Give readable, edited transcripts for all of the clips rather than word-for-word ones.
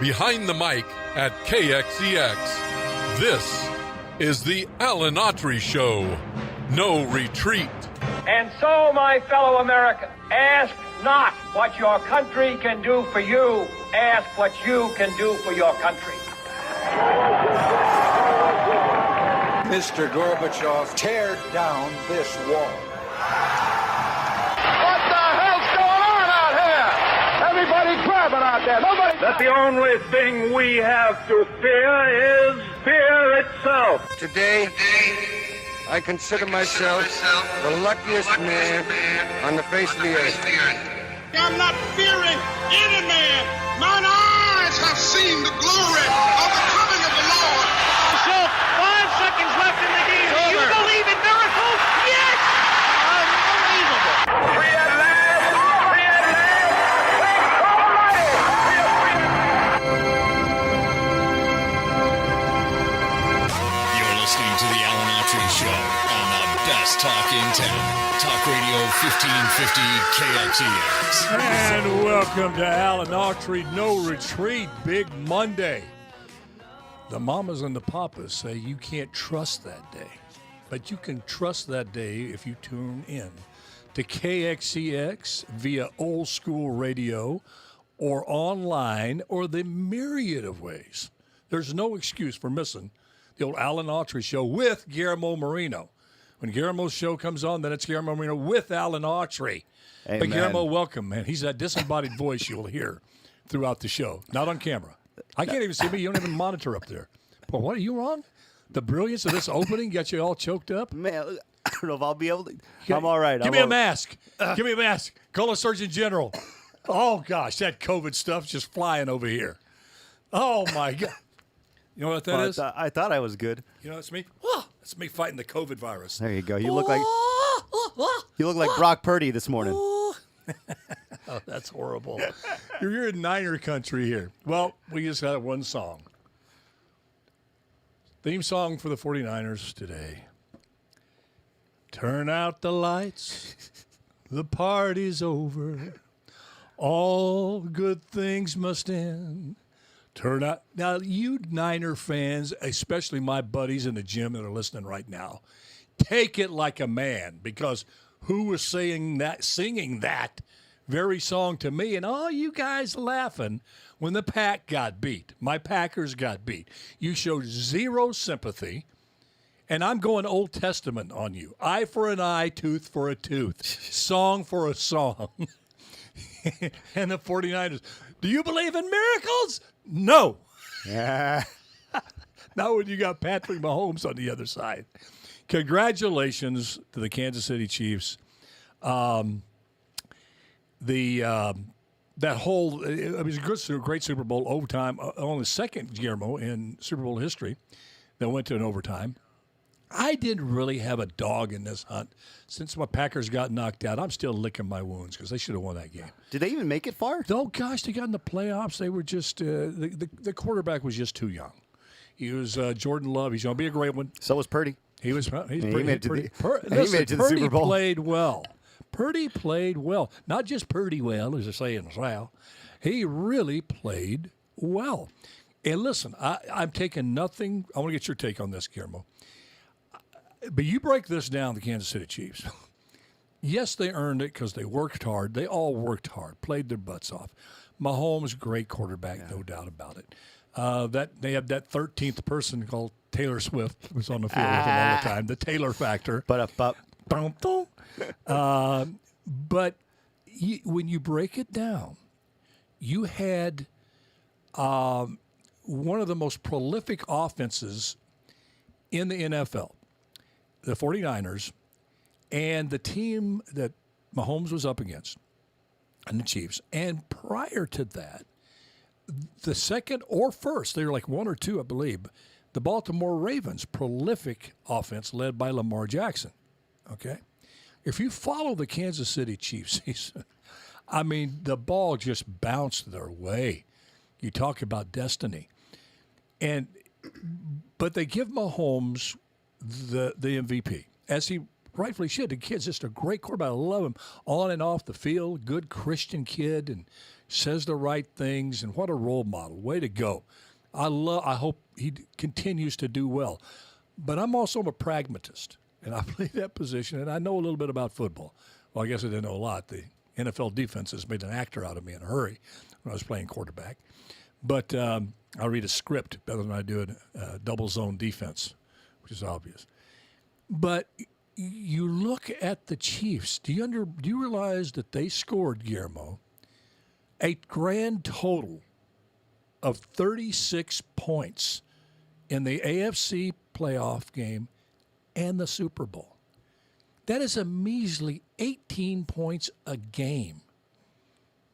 behind the mic at KXEX. This is the Alan Autry Show. No retreat. And so, my fellow Americans, ask not what your country can do for you. Ask what you can do for your country. Mr. Gorbachev, tear down this wall. What the hell's going on out here? Everybody grabbing out there. Nobody. That the only thing we have to fear is fear itself. Today, I consider myself the luckiest man on the face of the earth. I'm not fearing any man. Mine eyes have seen the glory of the coming of the Lord. So, 5 seconds left in the game. Do you believe in miracles? Yes! Unbelievable. Free at last. Free at last. Thanks almighty. You're listening to the Alan Autry Show on the best talk in town. Talk Radio 1550 KXEX. And welcome to Alan Autry No Retreat, Big Monday. The mamas and the papas say you can't trust that day, but you can trust that day if you tune in to KXEX via old school radio or online or the myriad of ways. There's no excuse for missing the old Alan Autry Show with Guillermo Marino. When Guillermo's show comes on, then it's Guillermo Marino with Alan Autry. Amen. But Guillermo, welcome, man. He's that disembodied voice you'll hear throughout the show. Not on camera. I can't even see me. You don't even monitor up there. But what are you on? The brilliance of this opening got you all choked up? Man, I don't know if I'll be able to. I'm all right. Give me a mask. Give me a mask. Call a Surgeon General. Oh, gosh, that COVID stuff's just flying over here. Oh, my God. You know what that is? I thought I was good. You know, it's me. It's me fighting the COVID virus. There you go. You look like Brock Purdy this morning. Oh, that's horrible. You're in Niner country here. Well, we just had one song. Theme song for the 49ers today. Turn out the lights. The party's over. All good things must end. Turn out. Now, you Niner fans, especially my buddies in the gym that are listening right now, take it like a man, because who was singing that very song to me, and all you guys laughing when the Pack got beat. My Packers got beat. You showed zero sympathy, and I'm going Old Testament on you. Eye for an eye, tooth for a tooth, song for a song. And the 49ers, do you believe in miracles? No. Yeah. Not when you got Patrick Mahomes on the other side. Congratulations to the Kansas City Chiefs. That whole, it was a great Super Bowl overtime, only the second, Guillermo, in Super Bowl history that went to an overtime. I didn't really have a dog in this hunt. Since my Packers got knocked out, I'm still licking my wounds because they should have won that game. Did they even make it far? Oh, gosh, they got in the playoffs. They were just, the quarterback was just too young. He was Jordan Love. He's going to be a great one. So was Purdy. He was He made it to the Super Purdy Bowl. played well. Purdy played well. Not just Purdy well, as they say in the South. He really played well. And listen, I'm taking nothing. I want to get your take on this, Guillermo. But you break this down, the Kansas City Chiefs. Yes, they earned it because they worked hard. They all worked hard, played their butts off. Mahomes, great quarterback, no doubt about it. That they had that 13th person called Taylor Swift was on the field with him all the time. The Taylor factor. But when you break it down, you had one of the most prolific offenses in the NFL, the 49ers, and the team that Mahomes was up against, and the Chiefs. And prior to that, the second or first, they were like 1 or 2, I believe, the Baltimore Ravens, prolific offense led by Lamar Jackson. Okay? If you follow the Kansas City Chiefs season, I mean, the ball just bounced their way. You talk about destiny. But they give Mahomes the MVP, as he rightfully should. The kid's just a great quarterback. I love him on and off the field. Good Christian kid, and says the right things, and what a role model. Way to go. I hope he continues to do well. But I'm also a pragmatist, and I play that position, and I know a little bit about football. Well, I guess I didn't know a lot. The NFL defenses made an actor out of me in a hurry when I was playing quarterback. But I read a script better than I do a double zone defense, which is obvious. But you look at the Chiefs. Do you realize that they scored, Guillermo, a grand total of 36 points in the AFC playoff game and the Super Bowl? That is a measly 18 points a game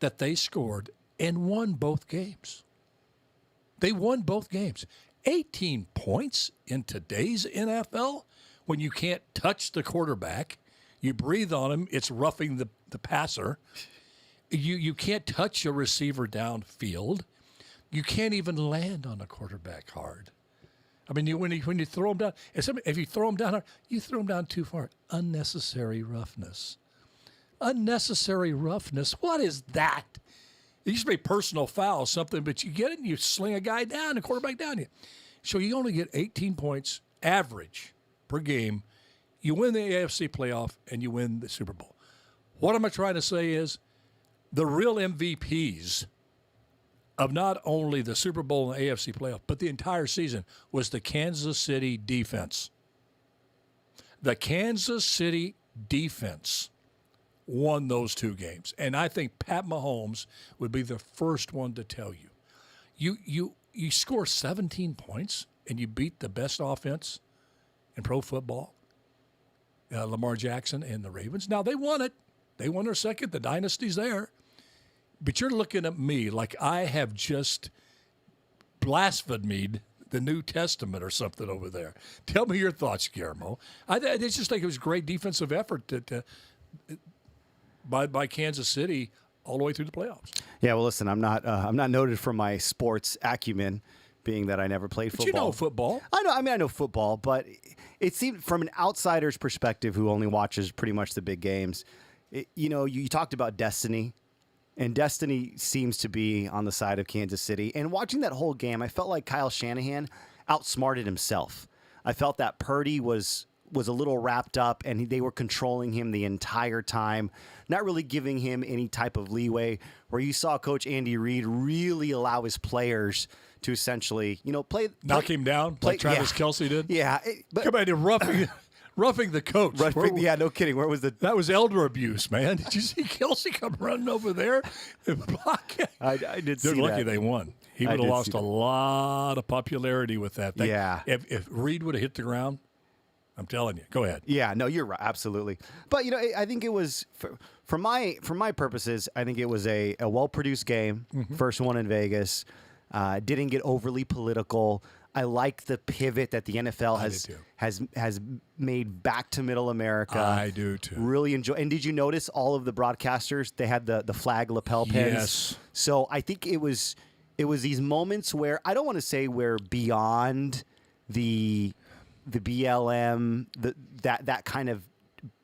that they scored and won both games. They won both games. 18 points in today's NFL when you can't touch the quarterback. You breathe on him, it's roughing the passer. You can't touch a receiver downfield. You can't even land on a quarterback hard. I mean, when you throw him down, if you throw him down hard, you throw him down too far. Unnecessary roughness. Unnecessary roughness. What is that? It used to be personal foul, something, but you get it and you sling a guy down, a quarterback down. So you only get 18 points average per game. You win the AFC playoff and you win the Super Bowl. What am I trying to say is the real MVPs of not only the Super Bowl and the AFC playoff, but the entire season was the Kansas City defense. The Kansas City defense won those two games. And I think Pat Mahomes would be the first one to tell you. You score 17 points and you beat the best offense in pro football, Lamar Jackson and the Ravens. Now, they won it. They won their second. The dynasty's there. But you're looking at me like I have just blasphemed the New Testament or something over there. Tell me your thoughts, Guillermo. I just think it was a great defensive effort by Kansas City all the way through the playoffs. Yeah, well, listen, I'm not noted for my sports acumen, being that I never played football. But you know football. I know football, but it seemed from an outsider's perspective who only watches pretty much the big games, you talked about destiny, and destiny seems to be on the side of Kansas City. And watching that whole game, I felt like Kyle Shanahan outsmarted himself. I felt that Purdy was a little wrapped up, and they were controlling him the entire time, not really giving him any type of leeway, where you saw Coach Andy Reid really allow his players to essentially, knock him down like Travis Kelce did? Yeah. Come on, roughing the coach. No kidding. Where was that was elder abuse, man. Did you see Kelce come running over there and block it? I did see They're lucky that. They won. He would have lost a lot of popularity with that thing. Yeah. If Reid would have hit the ground, I'm telling you. Go ahead. Yeah, no, you're right. Absolutely. But, I think it was, for my purposes, I think it was a well-produced game. Mm-hmm. First one in Vegas. Didn't get overly political. I like the pivot that the NFL has made back to Middle America. I do, too. Really enjoy. And did you notice all of the broadcasters? They had the flag lapel pins. Yes. So I think it was these moments where, I don't want to say we're beyond the BLM, that kind of,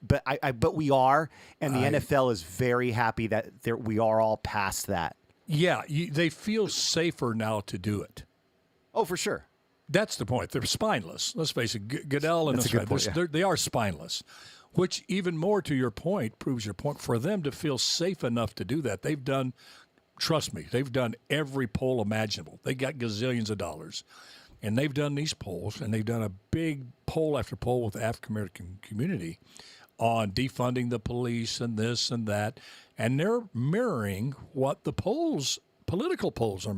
but we are, and the NFL is very happy that we are all past that. Yeah, they feel safer now to do it. Oh, for sure. That's the point. They're spineless. Let's face it. Goodell and they are spineless, which even more to your point proves your point. For them to feel safe enough to do that, trust me, they've done every poll imaginable. They got gazillions of dollars. And they've done these polls, and they've done a big poll after poll with the African-American community on defunding the police and this and that. And they're mirroring what the political polls are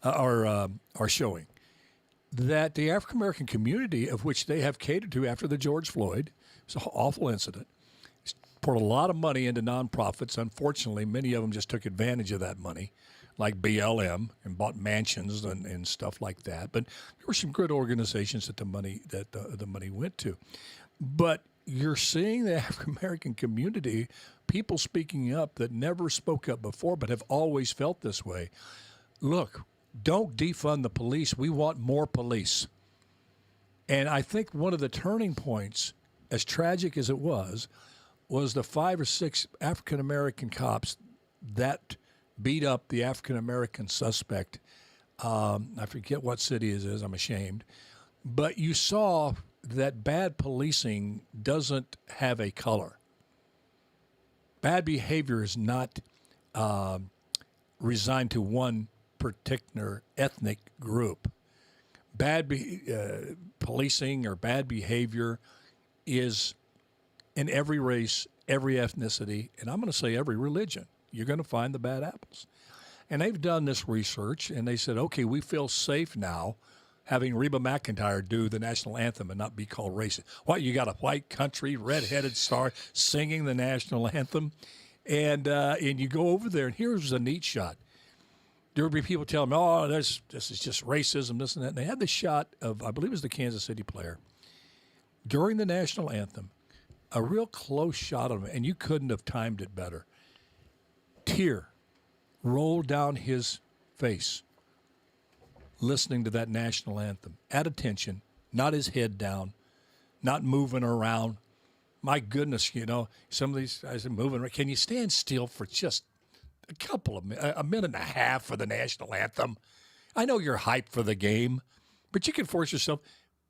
are showing. That the African-American community, of which they have catered to after the George Floyd, it's an awful incident, poured a lot of money into nonprofits. Unfortunately, many of them just took advantage of that money, like BLM, and bought mansions and stuff like that. But there were some good organizations that the money went to. But you're seeing the African-American community, people speaking up that never spoke up before but have always felt this way. Look, don't defund the police. We want more police. And I think one of the turning points, as tragic as it was the 5 or 6 African-American cops that beat up the African-American suspect. I forget what city it is. I'm ashamed. But you saw that bad policing doesn't have a color. Bad behavior is not resigned to one particular ethnic group. Bad policing or bad behavior is in every race, every ethnicity, and I'm going to say every religion. You're going to find the bad apples. And they've done this research, and they said, okay, we feel safe now having Reba McEntire do the national anthem and not be called racist. What, you got a white country, red-headed star singing the national anthem? And you go over there, and here's a neat shot. There would be people telling me, oh, this is just racism, this and that. And they had the shot of, I believe it was the Kansas City player, during the national anthem, a real close shot of him, and you couldn't have timed it better. Tear rolled down his face listening to that national anthem, at attention, not his head down, not moving around. My goodness, some of these guys are moving. Can you stand still for just a minute and a half for the national anthem? I know you're hyped for the game, but you can force yourself.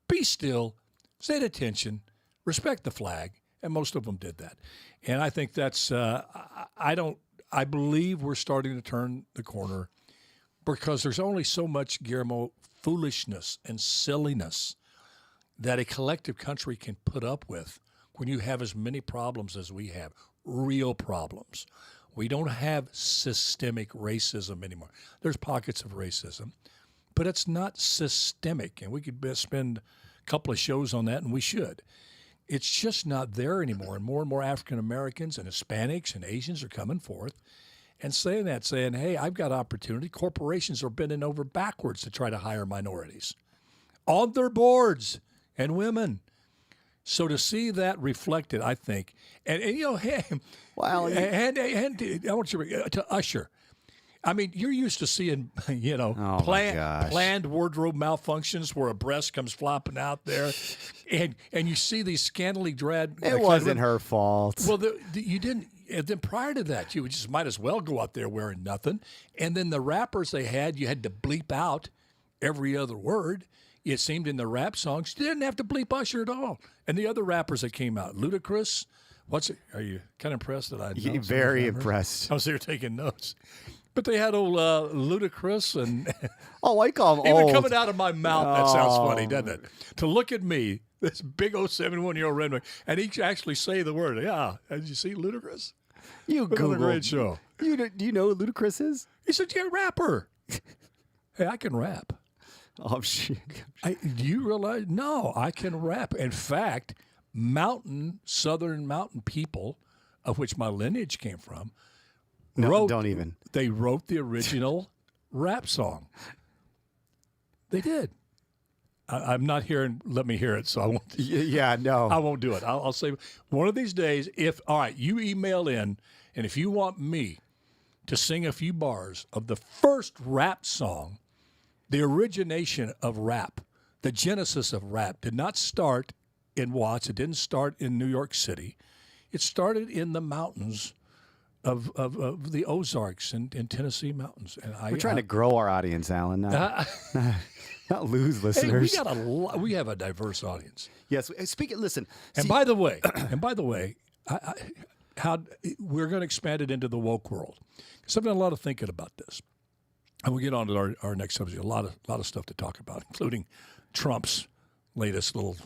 Be still, stay at attention, respect the flag, and most of them did that. And I think that's I believe we're starting to turn the corner because there's only so much, Guillermo, foolishness and silliness that a collective country can put up with when you have as many problems as we have, real problems. We don't have systemic racism anymore. There's pockets of racism, but it's not systemic, and we could spend a couple of shows on that, and we should. It's just not there anymore, and more African Americans and Hispanics and Asians are coming forth and saying, hey, I've got opportunity. Corporations are bending over backwards to try to hire minorities on their boards and women. So to see that reflected, I think, and hey, well, and I want you to Usher. I mean, you're used to seeing, planned wardrobe malfunctions where a breast comes flopping out there, and you see these scantily clad. It wasn't her fault. Well, you didn't. And then prior to that, you just might as well go out there wearing nothing. And then the rappers they had, you had to bleep out every other word. It seemed in the rap songs, you didn't have to bleep Usher at all. And the other rappers that came out, Ludacris, are you kind of impressed that I know? Very impressed. I was there taking notes. But they had old Ludacris and I call him even old. coming out of my mouth, that sounds funny, doesn't it? To look at me, this big old 71-year-old redneck, and he could actually say the word. Yeah, did you see Ludacris? You Google. A great show. Do you know who Ludacris is? He's a rapper. Hey, I can rap. Oh, shit. Do you realize? No, I can rap. In fact, southern mountain people, of which my lineage came from, don't even. They wrote the original rap song. They did. I'm not hearing. Let me hear it. So I won't. Yeah, no. I won't do it. I'll say one of these days. All right, you email in, and if you want me to sing a few bars of the first rap song, the origination of rap, the genesis of rap, did not start in Watts. It didn't start in New York City. It started in the mountains of the Ozarks and Tennessee mountains. And we're trying to grow our audience, Alan. Not lose listeners. Hey, we have a diverse audience. Yes. Listen. And by the way, how we're going to expand it into the woke world. Because I've done a lot of thinking about this. And we'll get on to our next subject. A lot of stuff to talk about, including Trump's latest little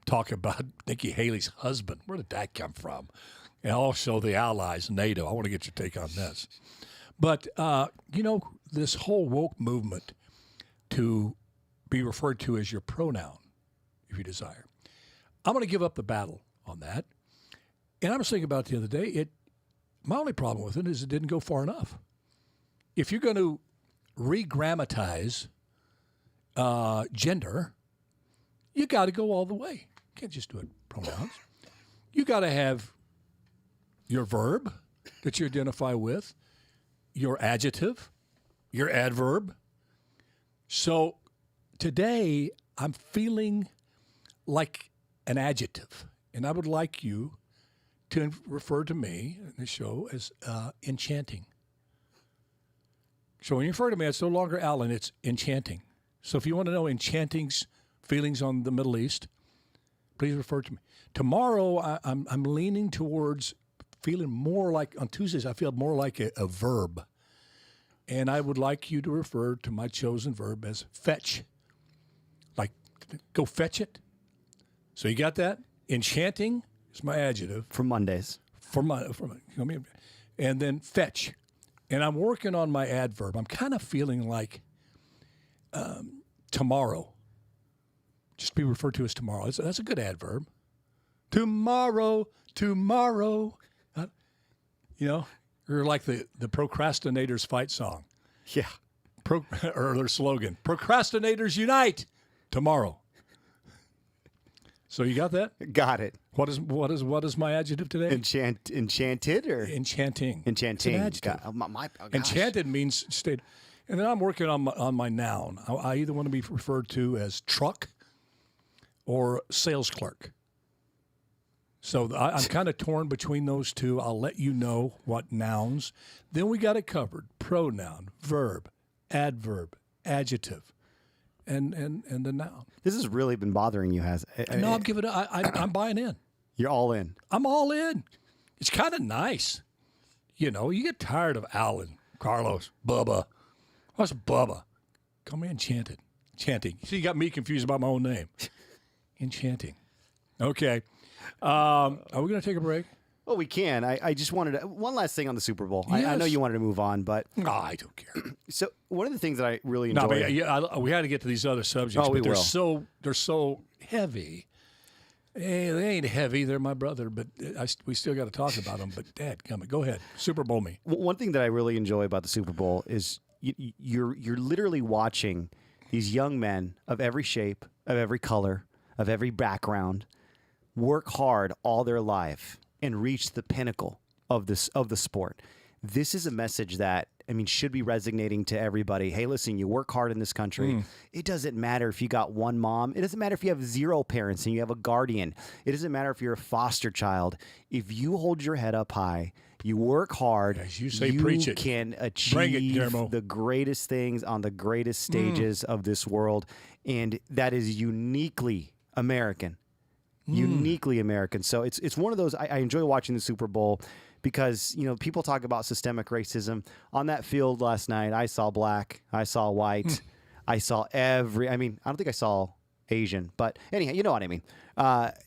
talk about Nikki Haley's husband. Where did that come from? And also the allies, NATO. I want to get your take on this. But, this whole woke movement to be referred to as your pronoun, if you desire. I'm going to give up the battle on that. And I was thinking about it the other day. My only problem with it is it didn't go far enough. If you're going to re-grammatize gender, you got to go all the way. You can't just do it pronouns. You got to have your verb that you identify with, your adjective, your adverb. So today I'm feeling like an adjective, and I would like you to refer to me in the show as enchanting. So when you refer to me, it's no longer Alan, it's enchanting. So if you want to know enchanting's feelings on the Middle East, please refer to me. Tomorrow, I'm leaning towards feeling more like, on Tuesdays, I feel more like a verb. And I would like you to refer to my chosen verb as fetch. Like, go fetch it. So you got that? Enchanting is my adjective. For Mondays. And then fetch. And I'm working on my adverb. I'm kind of feeling like tomorrow. Just be referred to as tomorrow. That's a good adverb. Tomorrow. Or like the Procrastinators Fight song. Yeah. Or their slogan. Procrastinators unite tomorrow. So you got that? Got it. What is my adjective today? Enchanted or enchanting? Enchanting. It's an adjective. Gosh. Enchanted means state. And then I'm working on my noun. I either want to be referred to as truck or sales clerk. So I'm kind of torn between those two. I'll let you know what nouns. Then we got it covered: pronoun, verb, adverb, adjective, and the noun. This has really been bothering you, has it? No, I'm giving it. I'm buying in. You're all in. I'm all in. It's kind of nice. You get tired of Alan, Carlos, Bubba. What's Bubba? Call me Enchanted. Enchanting. See, you got me confused about my own name. Enchanting. Okay. Are we going to take a break? Well, we can. I just wanted to, one last thing on the Super Bowl. Yes. I know you wanted to move on, but I don't care. So one of the things that I really enjoy. We had to get to these other subjects. Oh, but they're so heavy. Hey, they ain't heavy. They're my brother, but we still got to talk about them. But Dad, go ahead. Super Bowl me. One thing that I really enjoy about the Super Bowl is you're literally watching these young men of every shape, of every color, of every background work hard all their life and reach the pinnacle of the sport. This is a message that, should be resonating to everybody. Hey, listen, you work hard in this country. It doesn't matter if you got one mom. It doesn't matter if you have 0 parents and you have a guardian. It doesn't matter if you're a foster child. If you hold your head up high, you work hard, as you say, preach it. Can achieve the greatest things on the greatest stages of this world. And that is uniquely American. Uniquely American. So it's one of those, I enjoy watching the Super Bowl because, people talk about systemic racism. On that field last night, I saw black, I saw white, I saw I don't think I saw Asian, but anyhow, you know what I mean.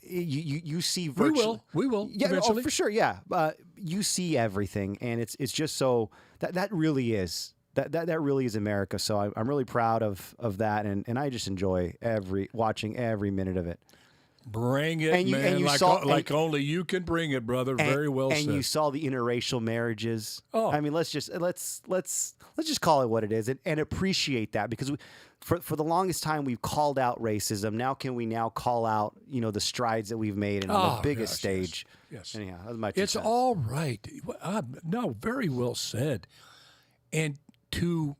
You see virtually. We will. Yeah, eventually. for sure, yeah. You see everything, and it's just so, that really is. That really is America. So I'm really proud of that, and I just enjoy watching every minute of it. Bring it, man! Like only you can bring it, brother. Very well said. And you saw the interracial marriages. Oh, let's just call it what it is, and appreciate that, because for the longest time we've called out racism. Now can we call out the strides that we've made and on the biggest stage? Yes. Anyhow, that's my 2 It's cents. all right. No, very well said. And to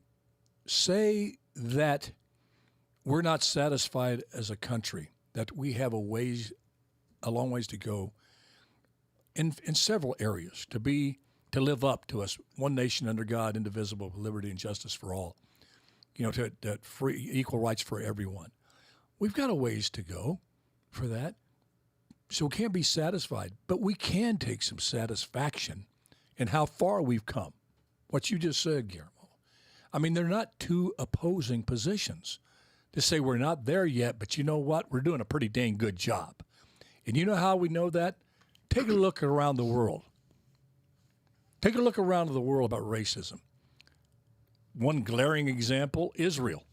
say that we're not satisfied as a country, that we have a long ways to go in several areas to live up to us, one nation under God, indivisible, with liberty and justice for all. To free equal rights for everyone. We've got a ways to go for that, so we can't be satisfied. But we can take some satisfaction in how far we've come. What you just said, Guillermo. They're not two opposing positions. To say we're not there yet, but you know what? We're doing a pretty dang good job. And you know how we know that? Take a look around the world. Take a look around the world about racism. One glaring example, Israel.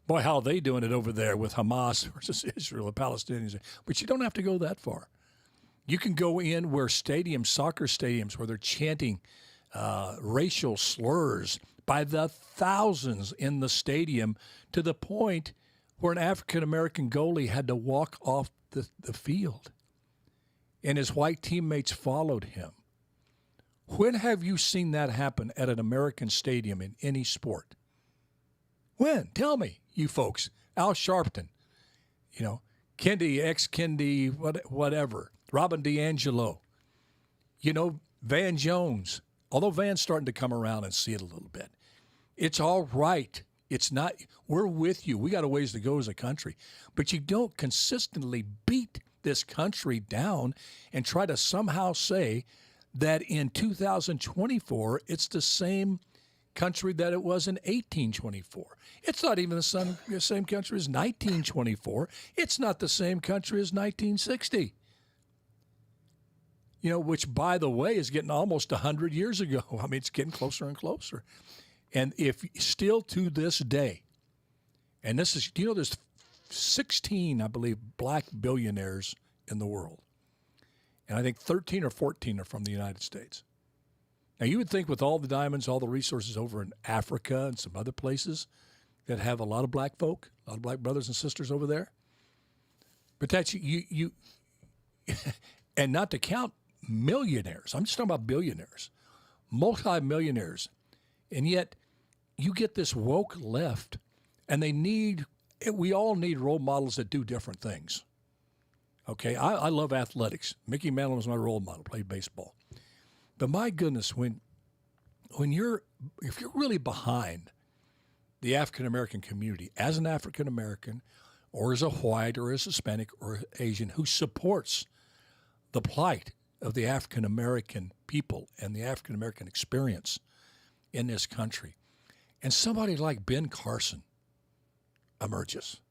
Boy, how are they doing it over there with Hamas versus Israel, the Palestinians. But you don't have to go that far. You can go in where soccer stadiums, where they're chanting racial slurs by the thousands in the stadium, to the point where an African-American goalie had to walk off the field, and his white teammates followed him. When have you seen that happen at an American stadium in any sport? When? Tell me, you folks. Al Sharpton, Kendi, ex-Kendi, whatever. Robin DiAngelo. Van Jones. Although Van's starting to come around and see it a little bit. It's all right. It's not, we're with you. We got a ways to go as a country. But you don't consistently beat this country down and try to somehow say that in 2024, it's the same country that it was in 1824. It's not even the same country as 1924. It's not the same country as 1960. You know, which, by the way, is getting almost 100 years ago. I mean, it's getting closer and closer. And if still to this day, and this is, you know, there's 16, I believe, black billionaires in the world. And I think 13 or 14 are from the United States. Now, you would think with all the diamonds, all the resources over in Africa and some other places that have a lot of black folk, a lot of black brothers and sisters over there. But that's, you and not to count millionaires. I'm just talking about billionaires, multi-millionaires. And yet you get this woke left, and we all need role models that do different things. Okay, I love athletics. Mickey Mantle was my role model, played baseball. But my goodness, if you're really behind the African American community as an African American, or as a white, or as Hispanic, or Asian who supports the plight of the African American people and the African American experience in this country, and somebody like Ben Carson emerges,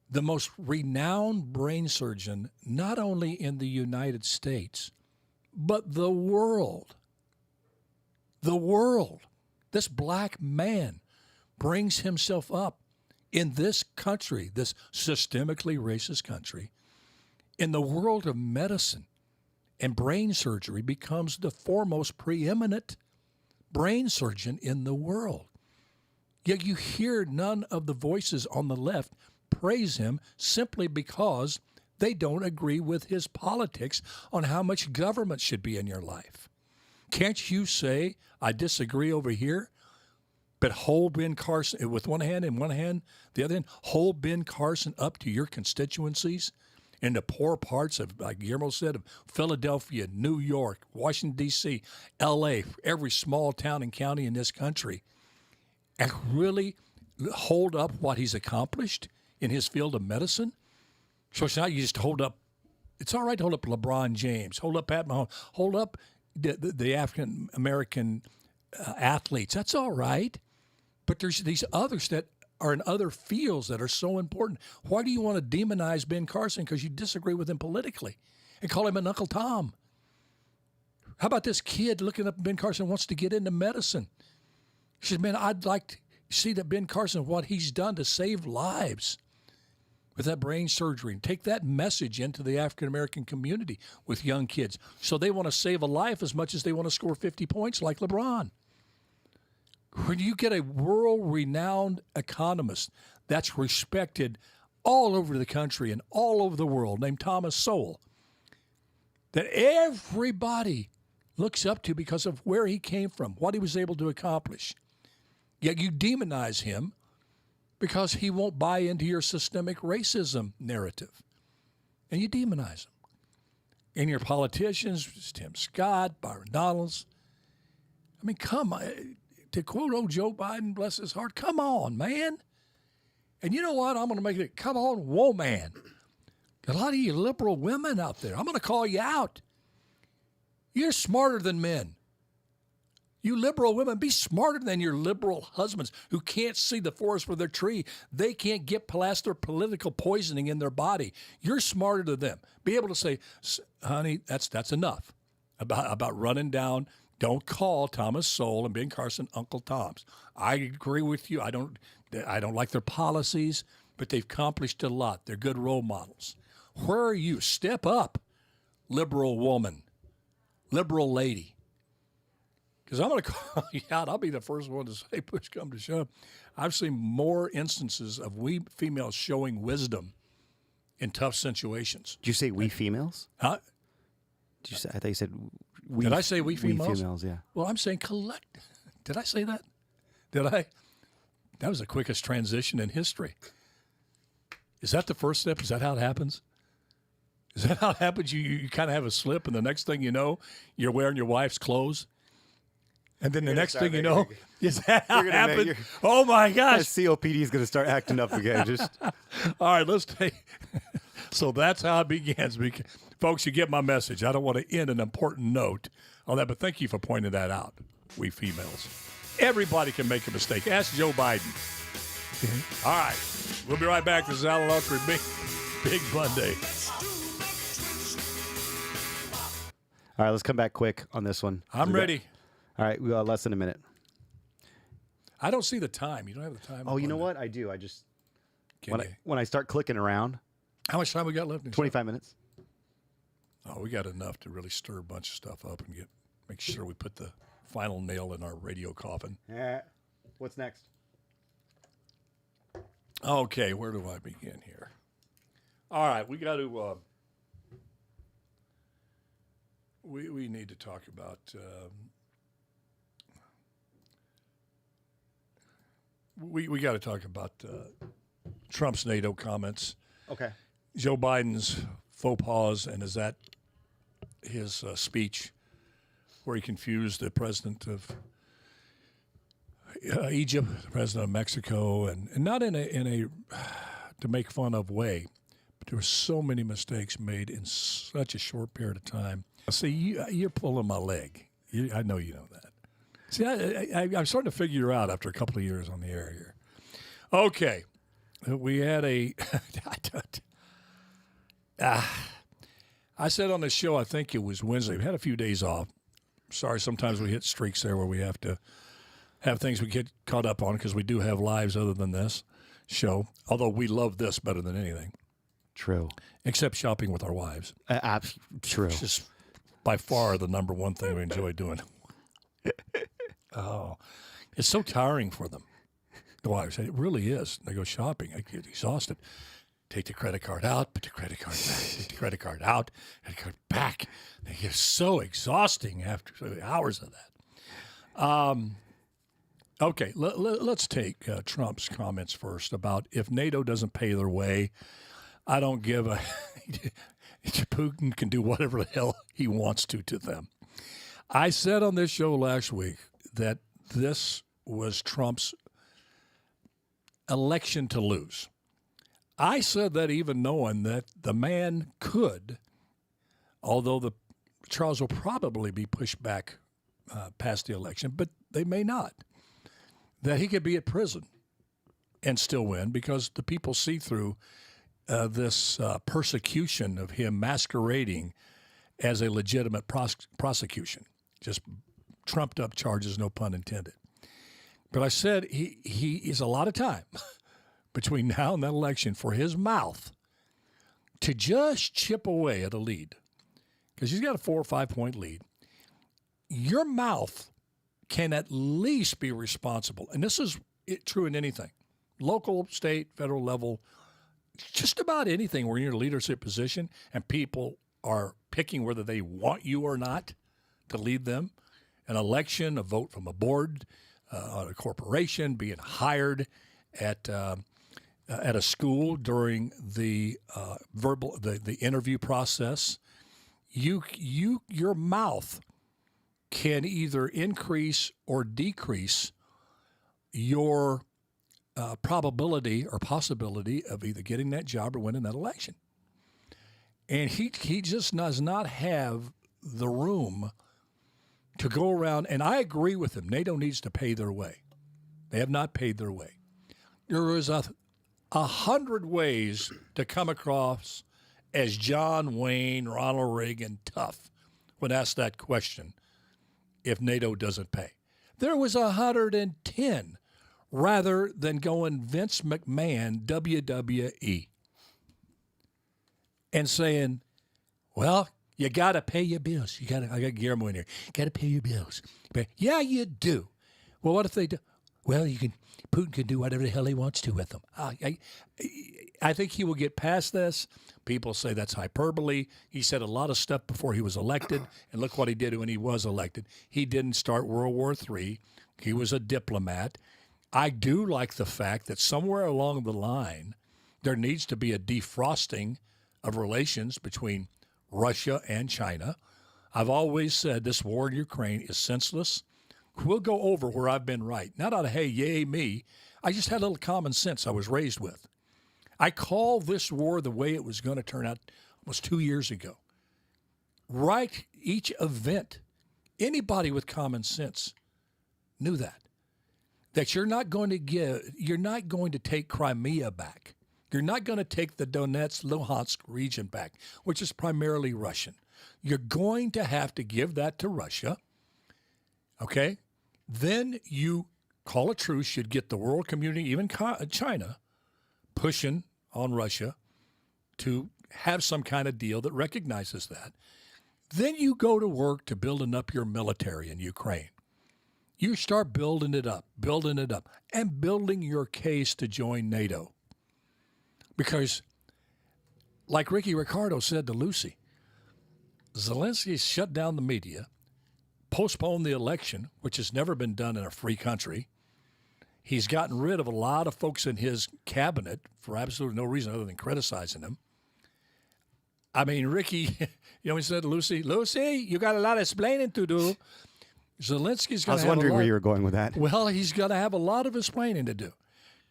the most renowned brain surgeon, not only in the United States, but the world. The world. This black man brings himself up in this country, this systemically racist country, in the world of medicine and brain surgery, becomes the foremost preeminent brain surgeon in the world. Yet you hear none of the voices on the left praise him simply because they don't agree with his politics on how much government should be in your life. Can't you say, I disagree over here, but hold Ben Carson with one hand and one hand, the other hand, hold Ben Carson up to your constituencies in the poor parts of, like Guillermo said, of Philadelphia, New York, Washington, D.C., L.A., every small town and county in this country, and really hold up what he's accomplished in his field of medicine? So it's not you just hold up. It's all right to hold up LeBron James, hold up Pat Mahomes, hold up the African American athletes. That's all right. But there's these others that are in other fields that are so important. Why do you want to demonize Ben Carson because you disagree with him politically and call him an Uncle Tom? How about this kid looking up Ben Carson wants to get into medicine? He said, man, I'd like to see that Ben Carson, what he's done to save lives with that brain surgery, and take that message into the African-American community with young kids. So they want to save a life as much as they want to score 50 points like LeBron. When you get a world-renowned economist that's respected all over the country and all over the world, named Thomas Sowell, that everybody looks up to because of where he came from, what he was able to accomplish, yet you demonize him because he won't buy into your systemic racism narrative. And you demonize him. And your politicians, Tim Scott, Byron Donalds. I mean, come on. To quote old Joe Biden, bless his heart, come on, man. And you know what? I'm going to make it, come on, woman. A lot of you liberal women out there, I'm going to call you out. You're smarter than men. You liberal women, be smarter than your liberal husbands who can't see the forest for their tree. They can't get past their political poisoning in their body. You're smarter than them. Be able to say, honey, that's enough about running down. Don't call Thomas Sowell and Ben Carson Uncle Toms. I agree with you. I don't like their policies, but they've accomplished a lot. They're good role models. Where are you? Step up, liberal woman, liberal lady. Because I'm going to call you out. I'll be the first one to say, push come to shove. I've seen more instances of we females showing wisdom in tough situations. Did you say we females? Huh? Did you say, I thought you said we. Did I say we females? We females, yeah. Well, I'm saying collect. Did I say that? Did I? That was the quickest transition in history. Is that the first step? Is that how it happens? Is that how it happens? You kind of have a slip, and the next thing you know, you're wearing your wife's clothes. And then the next thing you know, is that gonna happened? Oh, my gosh. COPD is going to start acting up again. Just All right, let's take. So that's how it begins. Folks, you get my message. I don't want to end an important note on that, but thank you for pointing that out, we females. Everybody can make a mistake. Ask Joe Biden. All right, we'll be right back. This is Alan Autry, Big Monday. all right, let's come back quick on this one. I'm ready. All right, we got less than a minute. I don't see the time. You don't have the time. Oh, you know what? I do. I just Can when I start clicking around. How much time we got left? 25 minutes. Oh, we got enough to really stir a bunch of stuff up and make sure we put the final nail in our radio coffin. Yeah. What's next? Okay, where do I begin here? All right, we got to. We need to talk about. We got to talk about Trump's NATO comments. Okay. Joe Biden's faux pas, and is that his speech where he confused the president of Egypt, the president of Mexico, and not in a to make fun of way, but there were so many mistakes made in such a short period of time. See, you're pulling my leg. I know you know that. See, I'm starting to figure out after a couple of years on the air here. Okay, we had a. I said on the show, I think it was Wednesday, we had a few days off. Sorry, sometimes we hit streaks there where we have to have things we get caught up on because we do have lives other than this show, although we love this better than anything. True. Except shopping with our wives. True. It's just by far the number one thing we enjoy doing. Oh, it's so tiring for them. The wives, it really is. They go shopping. I get exhausted. Take the credit card out, put the credit card back, take the credit card out, credit card back. They get so exhausting after hours of that. Okay, let's take Trump's comments first about if NATO doesn't pay their way, I don't give a Putin can do whatever the hell he wants to them. I said on this show last week that this was Trump's election to lose. I said that even knowing that the man could, although the Charles will probably be pushed back past the election, but they may not, that he could be at prison and still win because the people see through this persecution of him masquerading as a legitimate prosecution, just trumped up charges, no pun intended. But I said he is a lot of time between now and that election for his mouth to just chip away at a lead, because he's got a 4 or 5 point lead. Your mouth can at least be responsible, and this is true in anything, local, state, federal level, just about anything where you're in a leadership position and people are picking whether they want you or not to lead them. An election, a vote from a board, on a corporation, being hired at a school during the the interview process. Your mouth can either increase or decrease your probability or possibility of either getting that job or winning that election. And he just does not have the room to go around, and I agree with him. NATO needs to pay their way. They have not paid their way. There is 100 ways to come across as John Wayne, Ronald Reagan tough when asked that question if NATO doesn't pay. There was 110 rather than going Vince McMahon, WWE, and saying, well, you got to pay your bills. I got Guillermo in here. Got to pay your bills. Yeah, you do. Well, what if they do? Well, Putin can do whatever the hell he wants to with them. I think he will get past this. People say that's hyperbole. He said a lot of stuff before he was elected, and look what he did when he was elected. He didn't start World War III. He was a diplomat. I do like the fact that somewhere along the line, there needs to be a defrosting of relations between Russia and China. I've always said this war in Ukraine is senseless. we'll go over where I've been right. Not out of, hey, yay, me. I just had a little common sense I was raised with. I called this war the way it was going to turn out almost 2 years ago. Right, each event, anybody with common sense knew that you're not going to take Crimea back. You're not going to take the Donetsk, Luhansk region back, which is primarily Russian. You're going to have to give that to Russia, okay? Then you call a truce. You'd get the world community, even China, pushing on Russia to have some kind of deal that recognizes that. Then you go to work to building up your military in Ukraine. You start building it up, and building your case to join NATO. Because, like Ricky Ricardo said to Lucy, Zelensky shut down the media, postponed the election, which has never been done in a free country. He's gotten rid of a lot of folks in his cabinet for absolutely no reason other than criticizing him. I mean, Ricky, he said to Lucy, you got a lot of explaining to do. Zelensky's going to have a lot. I was wondering where you were going with that. Well, he's going to have a lot of explaining to do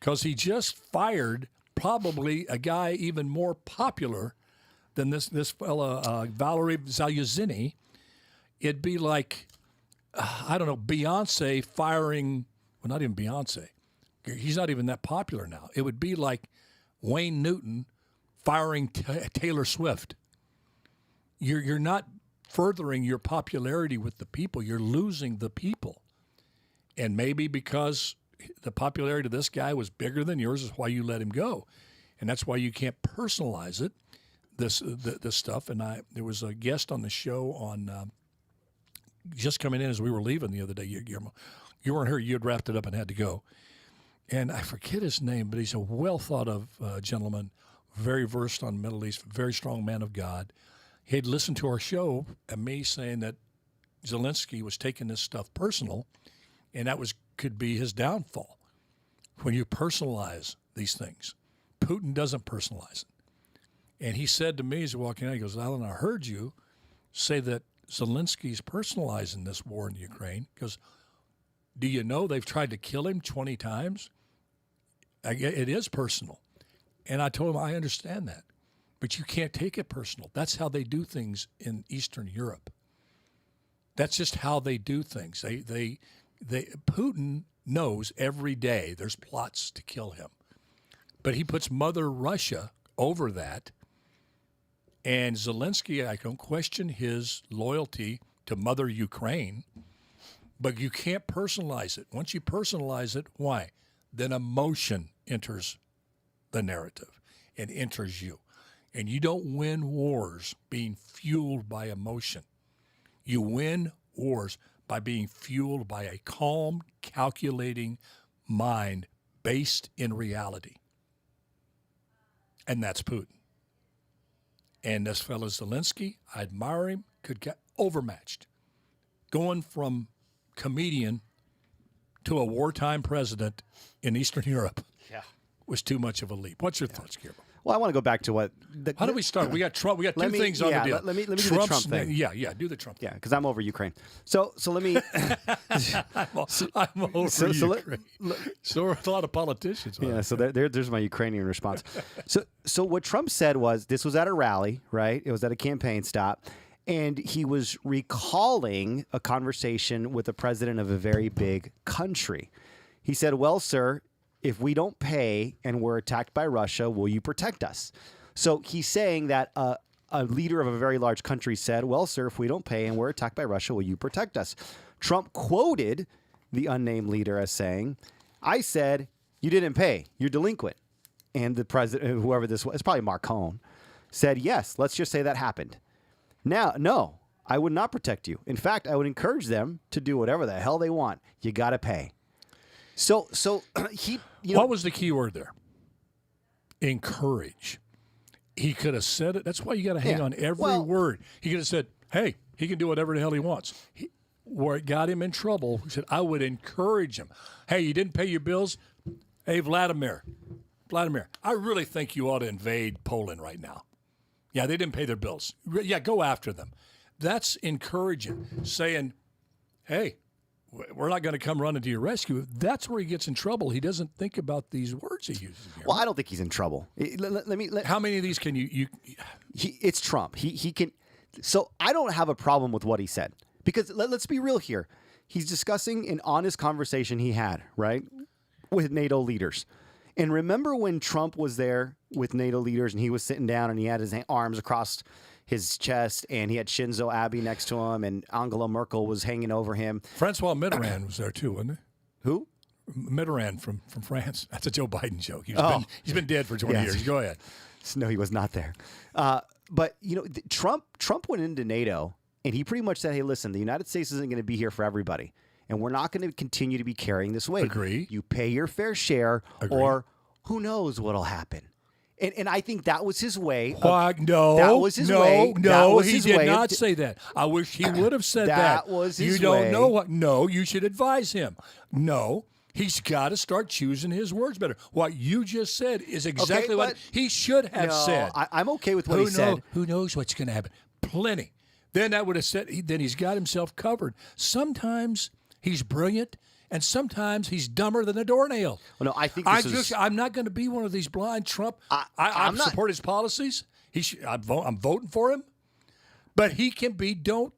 because he just fired probably a guy even more popular than this fella, Valery Zaluzny. It'd be like, I don't know, Beyonce firing, well, not even Beyonce. He's not even that popular now. It would be like Wayne Newton firing Taylor Swift. You're not furthering your popularity with the people. You're losing the people. And maybe because the popularity of this guy was bigger than yours is why you let him go. And that's why you can't personalize it, this stuff. And there was a guest on the show on just coming in as we were leaving the other day. You weren't here. You had wrapped it up and had to go. And I forget his name, but he's a well-thought-of gentleman, very versed on the Middle East, very strong man of God. He'd listened to our show and me saying that Zelensky was taking this stuff personal, and that could be his downfall. When you personalize these things, Putin doesn't personalize it. And he said to me as he walking out, he goes, Alan, I heard you say that Zelensky's personalizing this war in Ukraine. He goes, do you know they've tried to kill him 20 times? It is personal. And I told him, I understand that. But you can't take it personal. That's how they do things in Eastern Europe. That's just how they do things. Putin knows every day there's plots to kill him. But he puts Mother Russia over that. And Zelensky, I don't question his loyalty to Mother Ukraine, but you can't personalize it. Once you personalize it, why? Then emotion enters the narrative and enters you. And you don't win wars being fueled by emotion. You win wars by being fueled by a calm, calculating mind based in reality. And that's Putin. And this fellow Zelensky, I admire him, could get overmatched. Going from comedian to a wartime president in Eastern Europe was too much of a leap. What's your thoughts, Gabriel? Well, I want to go back to what. How do we start? We got Trump. We got two things on the deal. Let me do the Trump thing. Yeah, do the Trump thing. Yeah, because I'm over Ukraine. So let me. I'm over Ukraine. So are a lot of politicians. Yeah, so there's my Ukrainian response. So what Trump said was, this was at a rally, right? It was at a campaign stop. And he was recalling a conversation with the president of a very big country. He said, well, sir, if we don't pay and we're attacked by Russia, will you protect us? So he's saying that a leader of a very large country said, well, sir, if we don't pay and we're attacked by Russia, will you protect us? Trump quoted the unnamed leader as saying, I said, you didn't pay. You're delinquent. And the president, whoever this was, it's probably Mark Cohn, said, yes, let's just say that happened. Now, no, I would not protect you. In fact, I would encourage them to do whatever the hell they want. You got to pay. So he. What was the key word there? Encourage. He could have said it. That's why you got to hang on every word. He could have said, "Hey, he can do whatever the hell he wants." Where it got him in trouble, he said, "I would encourage him." Hey, you didn't pay your bills. Hey, Vladimir, I really think you ought to invade Poland right now. Yeah, they didn't pay their bills. Yeah, go after them. That's encouraging, saying, hey, we're not going to come running to your rescue. That's where he gets in trouble. He doesn't think about these words he uses. Well, I don't think he's in trouble. How many of these can you? It's Trump. He can. So I don't have a problem with what he said because let's be real here. He's discussing an honest conversation he had, right, with NATO leaders. And remember when Trump was there with NATO leaders and he was sitting down and he had his arms across his chest and he had Shinzo Abe next to him and Angela Merkel was hanging over him. Francois Mitterrand was there too, wasn't he? Who? Mitterrand from France. That's a Joe Biden joke. He's been dead for 20 years. Go ahead. No, he was not there. But, Trump went into NATO and he pretty much said, hey, listen, the United States isn't going to be here for everybody. And we're not going to continue to be carrying this weight. Agree. You pay your fair share or who knows what'll happen. And I think that was his way. No, that was his way. No, he did not say that. I wish he would have said that. That was his way. You don't know what? No, you should advise him. No, he's got to start choosing his words better. What you just said is exactly what he should have said. I'm okay with what he said. Who knows what's going to happen? Plenty. Then that would have said. Then he's got himself covered. Sometimes he's brilliant. And sometimes he's dumber than a doornail. Well, no, I think I'm not going to be one of these blind Trump. I support his policies. I'm voting for him. But he can be don't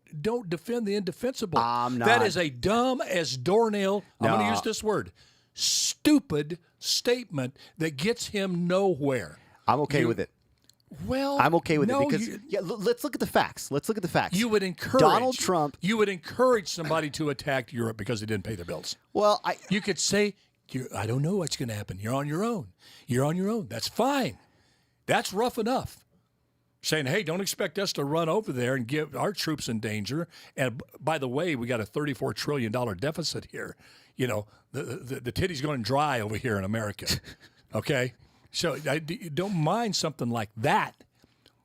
defend the indefensible. I'm not. That is a dumb as doornail. I'm going to use this word. Stupid statement that gets him nowhere. I'm okay with it. Well, I'm okay with it because let's look at the facts. You would encourage Donald Trump. You would encourage somebody to attack Europe because they didn't pay their bills. Well, you could say, I don't know what's going to happen. You're on your own. You're on your own. That's fine. That's rough enough. Saying, hey, don't expect us to run over there and get our troops in danger. And by the way, we got a $34 trillion deficit here. The titty's going dry over here in America. Okay. So I don't mind something like that.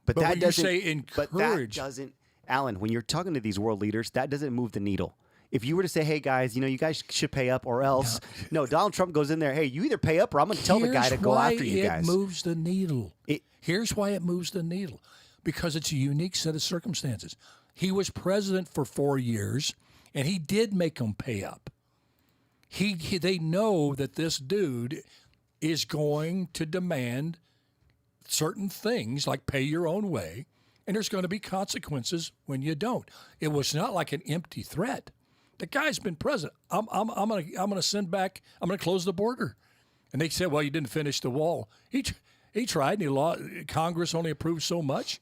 But that doesn't say encourage. But that doesn't, Alan, when you're talking to these world leaders, that doesn't move the needle. If you were to say, hey, guys, you guys should pay up or else. No, Donald Trump goes in there, hey, you either pay up or I'm going to tell the guy to go after you guys. Here's why it moves the needle. Here's why it moves the needle. Because it's a unique set of circumstances. He was president for 4 years, and he did make them pay up. They know that this dude is going to demand certain things like pay your own way, and there's going to be consequences when you don't. It was not like an empty threat. The guy's been president. I'm going to send back. I'm going to close the border, and they said, well, you didn't finish the wall. He tried, and Congress only approved so much,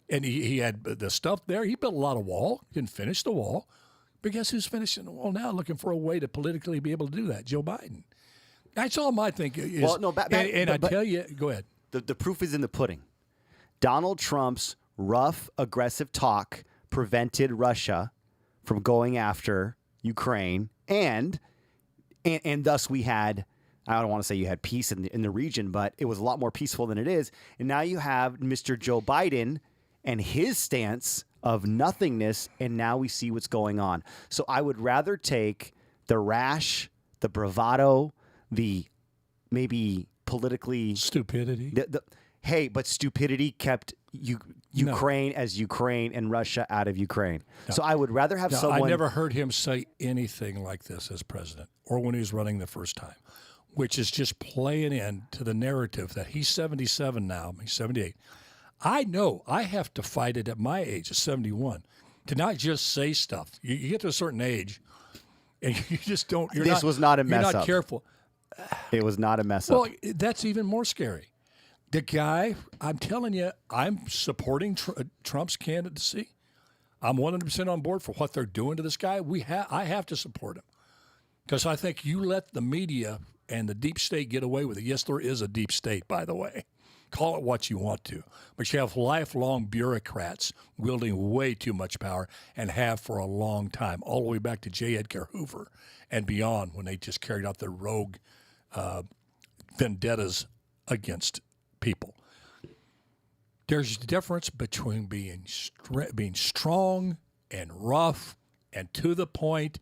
and he had the stuff there. He built a lot of wall. Didn't finish the wall, but guess who's finishing the wall now? Looking for a way to politically be able to do that, Joe Biden. That's all my thinking is. Well, no, I tell you, go ahead. The proof is in the pudding. Donald Trump's rough, aggressive talk prevented Russia from going after Ukraine, and thus we had, I don't want to say you had peace in the region, but it was a lot more peaceful than it is. And now you have Mr. Joe Biden and his stance of nothingness, and now we see what's going on. So I would rather take the rash, the bravado, the maybe politically stupidity. But stupidity kept Ukraine as Ukraine and Russia out of Ukraine. No. So I would rather have someone. I never heard him say anything like this as president or when he was running the first time, which is just playing into the narrative that he's 77 now. He's 78. I know I have to fight it at my age of 71 to not just say stuff. You get to a certain age and you just don't. Was not a mess up. You're not careful. It was not a mess up. Well, that's even more scary. The guy, I'm telling you, I'm supporting Trump's candidacy. I'm 100% on board for what they're doing to this guy. I have to support him because I think you let the media and the deep state get away with it. Yes, there is a deep state, by the way. Call it what you want to. But you have lifelong bureaucrats wielding way too much power and have for a long time, all the way back to J. Edgar Hoover and beyond when they just carried out their rogue vendettas against people. There's a difference between being strong and rough and to the point.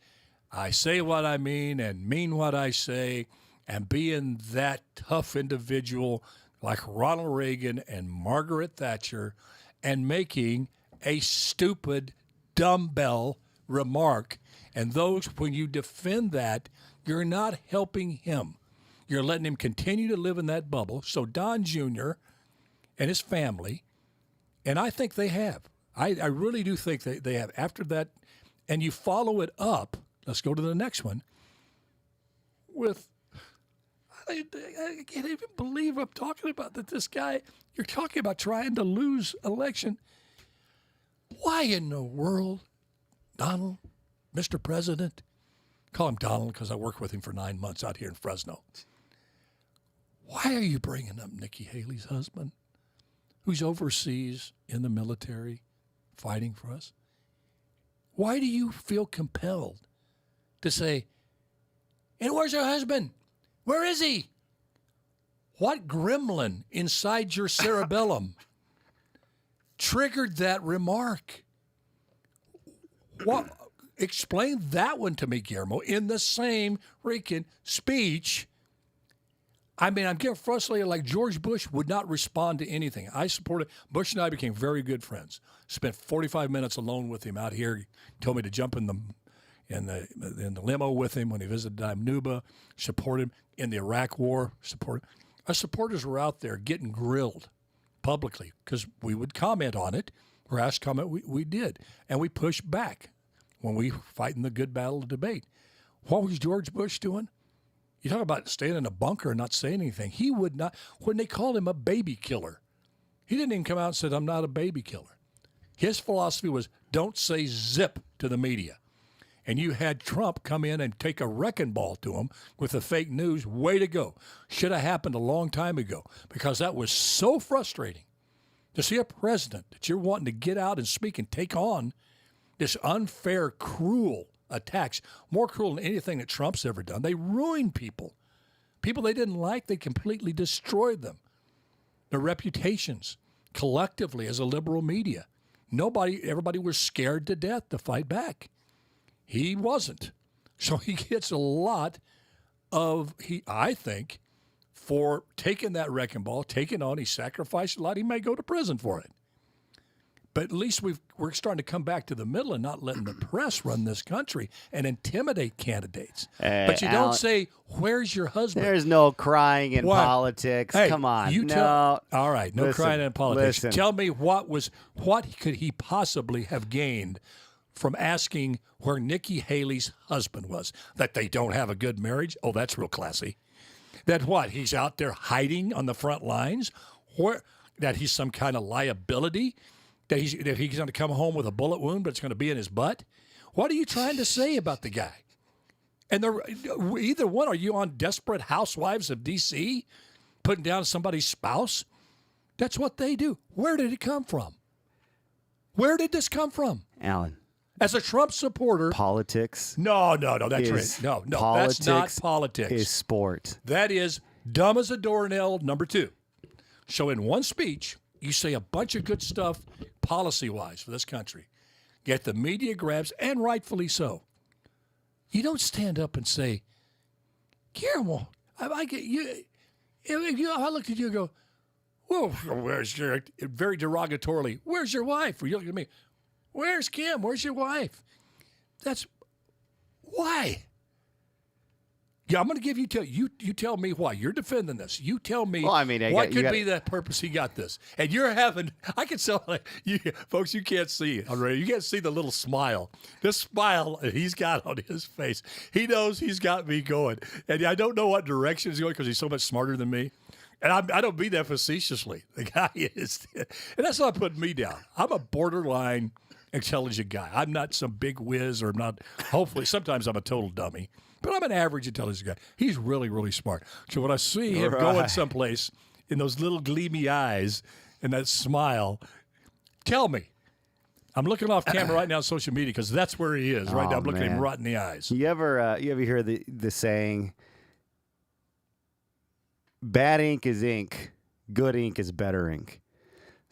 I say what I mean and mean what I say, and being that tough individual like Ronald Reagan and Margaret Thatcher and making a stupid dumbbell remark And those, when you defend that, you're not helping him. You're letting him continue to live in that bubble. So Don Jr. and his family, and I think they have. I really do think they have. After that, and you follow it up, let's go to the next one, with, I can't even believe I'm talking about that this guy, you're talking about trying to lose election. Why in the world, Donald, Mr. President, call him Donald because I worked with him for 9 months out here in Fresno. Why are you bringing up Nikki Haley's husband, who's overseas in the military fighting for us? Why do you feel compelled to say, and where's her husband? Where is he? What gremlin inside your cerebellum triggered that remark? What? Explain that one to me, Guillermo, in the same freaking speech. I mean, I'm getting frustrated. Like George Bush would not respond to anything. I supported Bush, and I became very good friends. Spent 45 minutes alone with him out here. He told me to jump in the limo with him when he visited Nuba. Support him in the Iraq War. Our supporters were out there getting grilled publicly because we would comment on it. Or ask comment. We did, and we pushed back when we fight in the good battle of debate. What was George Bush doing? You talk about staying in a bunker and not saying anything. He would not, when they called him a baby killer, he didn't even come out and said, I'm not a baby killer. His philosophy was don't say zip to the media. And you had Trump come in and take a wrecking ball to him with the fake news. Way to go. Should have happened a long time ago because that was so frustrating to see a president that you're wanting to get out and speak and take on this unfair, cruel attacks, more cruel than anything that Trump's ever done. They ruined people. People they didn't like, they completely destroyed them. Their reputations, collectively as a liberal media. Everybody was scared to death to fight back. He wasn't. So he gets a lot of, I think, for taking that wrecking ball, taking on, he sacrificed a lot. He may go to prison for it. But at least we're starting to come back to the middle and not letting the press run this country and intimidate candidates. But you don't say, where's your husband? There's no crying in politics. Hey, come on. All right, no crying in politics. Listen. Tell me what could he possibly have gained from asking where Nikki Haley's husband was? That they don't have a good marriage? Oh, that's real classy. That what? He's out there hiding on the front lines? That he's some kind of liability? That he's going to come home with a bullet wound, but it's going to be in his butt? What are you trying to say about the guy? And either one, are you on Desperate Housewives of D.C., putting down somebody's spouse? That's what they do. Where did it come from? Where did this come from? Alan. As a Trump supporter. Politics. No, that's right. No, that's not politics. Is sport. That is dumb as a doornail, number 2. So in one speech, you say a bunch of good stuff policy-wise for this country. Get the media grabs, and rightfully so. You don't stand up and say, Guillermo, I get you. I look at you and go, whoa, where's your, very derogatorily, where's your wife? Or you look at me, where's Kim? Where's your wife? That's, why? Yeah, I'm going to give you tell me why. You're defending this. You tell me what could be the purpose he got this. And you're having, I can tell, folks, you can't see it. You can't see the little smile. This smile he's got on his face. He knows he's got me going. And I don't know what direction he's going because he's so much smarter than me. And I don't mean that facetiously. The guy is. And that's not putting me down. I'm a borderline intelligent guy. I'm not some big whiz, or I'm not, hopefully, sometimes I'm a total dummy. But I'm an average intelligent guy. He's really, really smart. So when I see him going someplace in those little gleamy eyes and that smile, tell me. I'm looking off camera right now on social media because that's where he is right now. I'm looking at him right in the eyes. You ever hear the saying, bad ink is ink, good ink is better ink?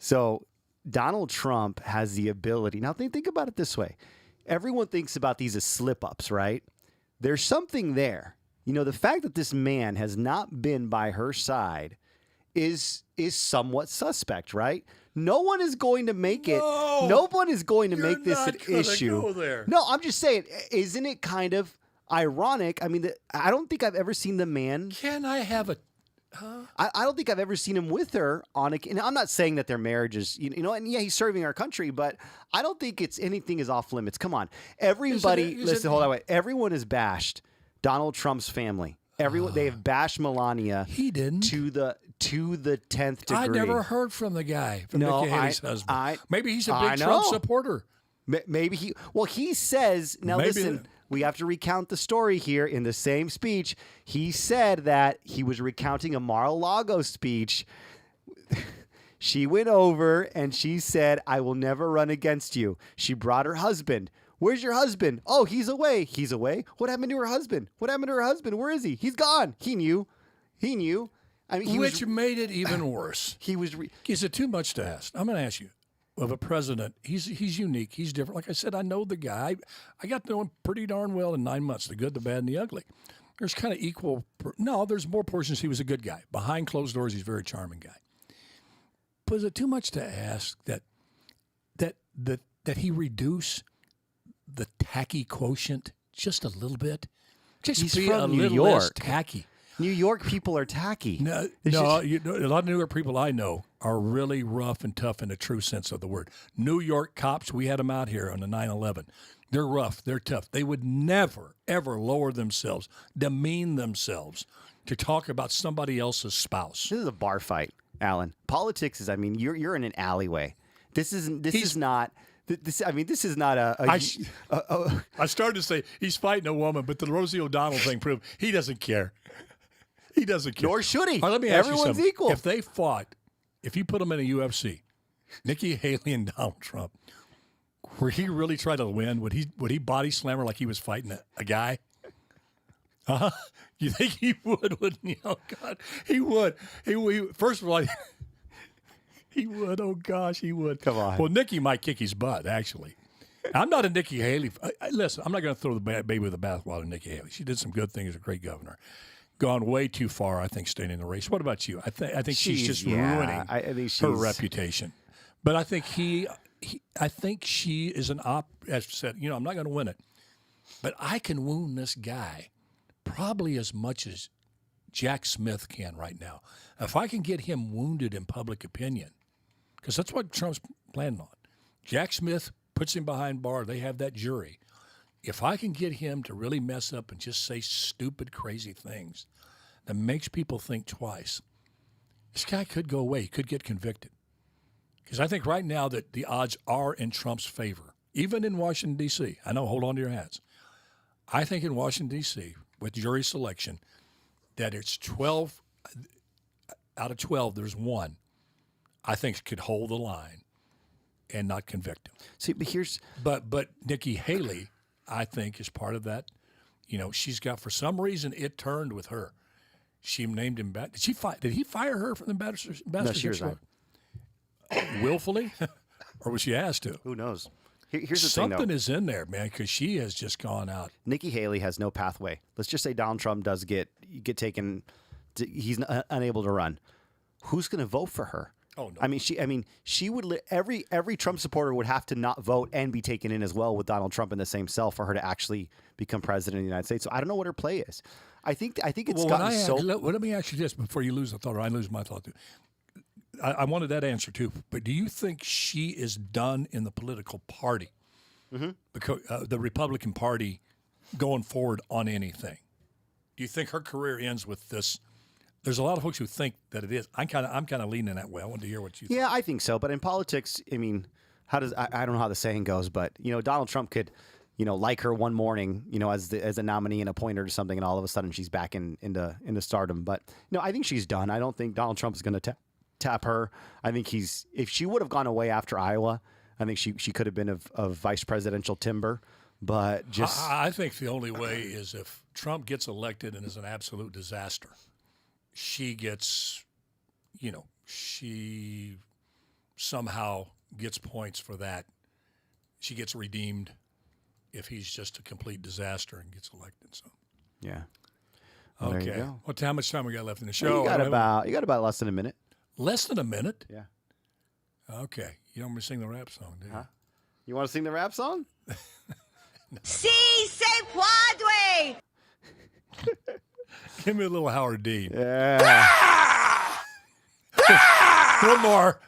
So Donald Trump has the ability. Now think about it this way. Everyone thinks about these as slip-ups, right? There's something there. You know, the fact that this man has not been by her side is somewhat suspect, right? No one is going to make it. No one is going to make this an issue. Go there. No, I'm just saying, isn't it kind of ironic? I mean, I don't think I've ever seen the man. Can I have a? I don't think I've ever seen him with her on a. And I'm not saying that their marriage is, and yeah, he's serving our country, but I don't think anything is off limits. Come on, everybody, listen, hold on, wait. Everyone has bashed Donald Trump's family. Everyone, they have bashed Melania. He didn't to the 10th degree. I never heard from the guy, from Nikki Haley's husband. Maybe he's a big Trump supporter. Maybe he. Well, he says now. Listen. We have to recount the story here in the same speech. He said that he was recounting a Mar-a-Lago speech. She went over and she said, "I will never run against you." She brought her husband. Where's your husband? Oh, he's away. He's away. What happened to her husband? What happened to her husband? Where is he? He's gone. He knew. I mean, which made it even worse. Is it too much to ask? I'm going to ask you. Of a president, he's unique. He's different. Like I said, I know the guy. I got to know him pretty darn well in 9 months, the good, the bad, and the ugly. There's kind of equal. No, there's more portions. He was a good guy. Behind closed doors, he's a very charming guy. But is it too much to ask that he reduce the tacky quotient just a little bit? Just be a little less tacky. New York people are tacky. No, a lot of New York people I know are really rough and tough in the true sense of the word. New York cops, we had them out here on the 9/11. They're rough. They're tough. They would never, ever lower themselves, demean themselves to talk about somebody else's spouse. This is a bar fight, Alan. Politics is, I mean, you're in an alleyway. This is not a. I started to say he's fighting a woman, but the Rosie O'Donnell thing proved he doesn't care. He doesn't care. Nor should he. Right, let me ask Everyone's you something. equal. If they fought, if you put them in a UFC, Nikki Haley and Donald Trump, were he really trying to win? Would he body slam her like he was fighting a guy? You think he would, wouldn't he? Oh, God. He would. He first of all, he would. Oh, gosh, he would. Come on. Well, Nikki might kick his butt, actually. I'm not a Nikki Haley. Listen, I'm not going to throw the baby with the bathwater to Nikki Haley. She did some good things, a great governor. Gone way too far, I think, staying in the race. What about you? I think she's just ruining her reputation. But I think I think she is as said, I'm not going to win it. But I can wound this guy probably as much as Jack Smith can right now. If I can get him wounded in public opinion, because that's what Trump's planning on. Jack Smith puts him behind bar. They have that jury. If I can get him to really mess up and just say stupid, crazy things that makes people think twice, this guy could go away. He could get convicted. Because I think right now that the odds are in Trump's favor, even in Washington, D.C. I know, hold on to your hats. I think in Washington, D.C., with jury selection, that it's 12 out of 12, there's one I think could hold the line and not convict him. See, but Nikki Haley, I think, is part of that. She's got, for some reason, it turned with her. She named him back. Did he fire her from the ambassadorship? No, she resigned. Willfully? Or was she asked to? Who knows? Here's the Something thing, though. is in there, man, because she has just gone out. Nikki Haley has no pathway. Let's just say Donald Trump does get taken. He's unable to run. Who's going to vote for her? Oh, no. I mean, she would. Every Trump supporter would have to not vote and be taken in as well with Donald Trump in the same cell for her to actually become president of the United States. So I don't know what her play is. I think it's gotten so. Let me ask you this before you lose the thought, or I lose my thought too. I wanted that answer too. But do you think she is done in the political party, because the Republican Party, going forward on anything? Do you think her career ends with this? There's a lot of folks who think that it is. I'm kind of leaning that way. I wanted to hear what you think. Yeah, I think so. But in politics, I mean, I don't know how the saying goes, but Donald Trump could, like her one morning, as a nominee and appoint her to something, and all of a sudden she's back into stardom. But I think she's done. I don't think Donald Trump is going to tap her. I think if she would have gone away after Iowa, I think she could have been of vice presidential timber. But I think the only way is if Trump gets elected and is an absolute disaster. She gets, she somehow gets points for that. She gets redeemed if he's just a complete disaster and gets elected. So, yeah. Well, okay. Well, how much time we got left in the show? You got about less than a minute. Less than a minute? Yeah. Okay. You don't want me to sing the rap song, do you? Huh? You want to sing the rap song? Si se puede. Give me a little Howard Dean. Yeah. One more.